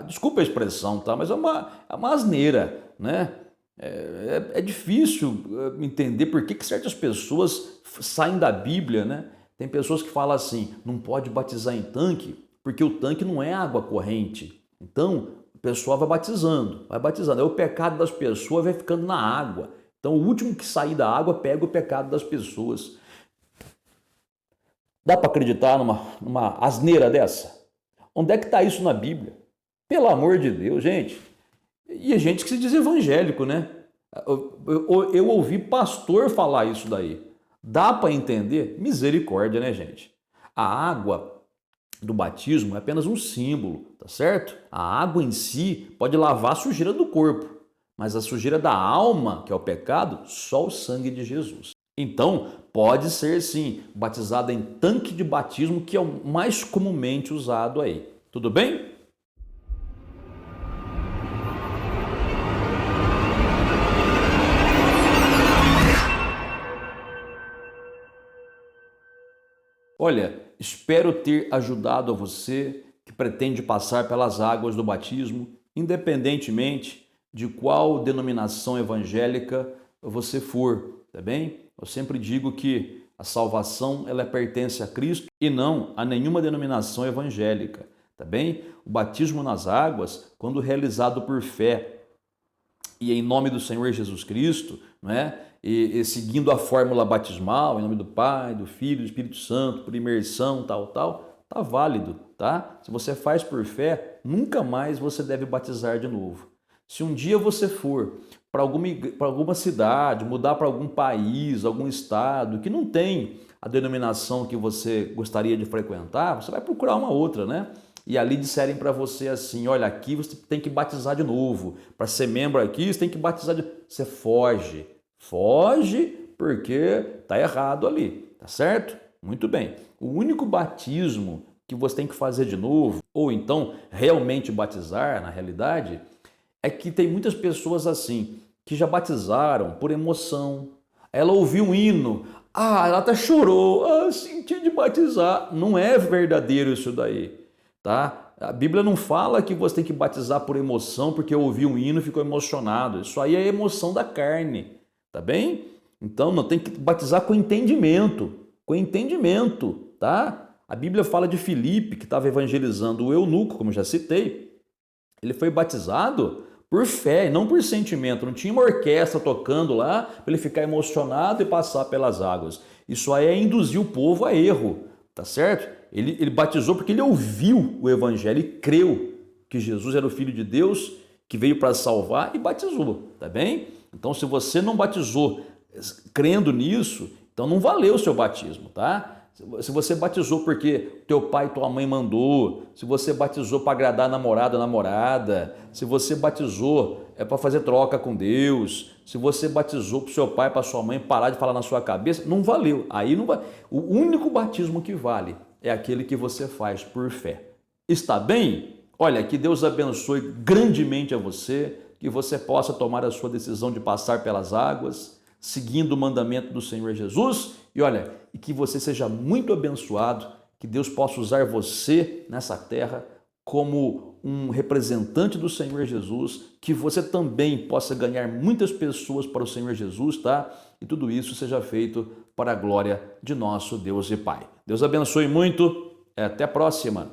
desculpa a expressão, tá? Mas é uma asneira, né? É difícil entender por que certas pessoas saem da Bíblia, né? Tem pessoas que falam assim: não pode batizar em tanque, porque o tanque não é água corrente. Então, o pessoal vai batizando. Aí o pecado das pessoas vai ficando na água. Então, o último que sair da água pega o pecado das pessoas. Dá para acreditar numa asneira dessa? Onde é que está isso na Bíblia? Pelo amor de Deus, gente. E a gente que se diz evangélico, né? Eu ouvi pastor falar isso daí. Dá para entender? Misericórdia, né, gente? A água do batismo é apenas um símbolo, tá certo? A água em si pode lavar a sujeira do corpo, mas a sujeira da alma, que é o pecado, só o sangue de Jesus. Então, pode ser sim batizado em tanque de batismo, que é o mais comumente usado aí. Tudo bem? Olha, espero ter ajudado a você que pretende passar pelas águas do batismo, independentemente de qual denominação evangélica você for, tá bem? Eu sempre digo que a salvação ela pertence a Cristo e não a nenhuma denominação evangélica, tá bem? O batismo nas águas, quando realizado por fé e em nome do Senhor Jesus Cristo, não é? E seguindo a fórmula batismal, em nome do Pai, do Filho, do Espírito Santo, por imersão, tá válido, tá? Se você faz por fé, nunca mais você deve batizar de novo. Se um dia você for para alguma cidade, mudar para algum país, algum estado que não tem a denominação que você gostaria de frequentar, você vai procurar uma outra, né? E ali disserem para você assim: olha, aqui você tem que batizar de novo. Para ser membro aqui, você tem que batizar de... Você foge. Foge porque tá errado ali, tá certo? Muito bem. O único batismo que você tem que fazer de novo, ou então realmente batizar, na realidade, é que tem muitas pessoas assim, que já batizaram por emoção. Ela ouviu um hino, ela até chorou, senti de batizar. Não é verdadeiro isso daí, tá? A Bíblia não fala que você tem que batizar por emoção porque ouviu um hino e ficou emocionado. Isso aí é emoção da carne, tá bem? Então não tem que batizar com entendimento, tá? A Bíblia fala de Filipe, que estava evangelizando o eunuco, como já citei. Ele foi batizado por fé e não por sentimento. Não tinha uma orquestra tocando lá para ele ficar emocionado e passar pelas águas. Isso aí é induzir o povo a erro, tá certo? Ele batizou porque ele ouviu o evangelho e creu que Jesus era o Filho de Deus, que veio para salvar, e batizou, tá bem? Então, se você não batizou crendo nisso, então não valeu o seu batismo, tá? Se você batizou porque teu pai e tua mãe mandou, se você batizou para agradar a namorada ou namorada, se você batizou para fazer troca com Deus, se você batizou para o seu pai, para sua mãe parar de falar na sua cabeça, não valeu. Aí não vai. O único batismo que vale é aquele que você faz por fé. Está bem? Olha, que Deus abençoe grandemente a você, que você possa tomar a sua decisão de passar pelas águas, seguindo o mandamento do Senhor Jesus, e olha, e que você seja muito abençoado, que Deus possa usar você nessa terra como um representante do Senhor Jesus, que você também possa ganhar muitas pessoas para o Senhor Jesus, tá? E tudo isso seja feito para a glória de nosso Deus e Pai. Deus abençoe muito, até a próxima.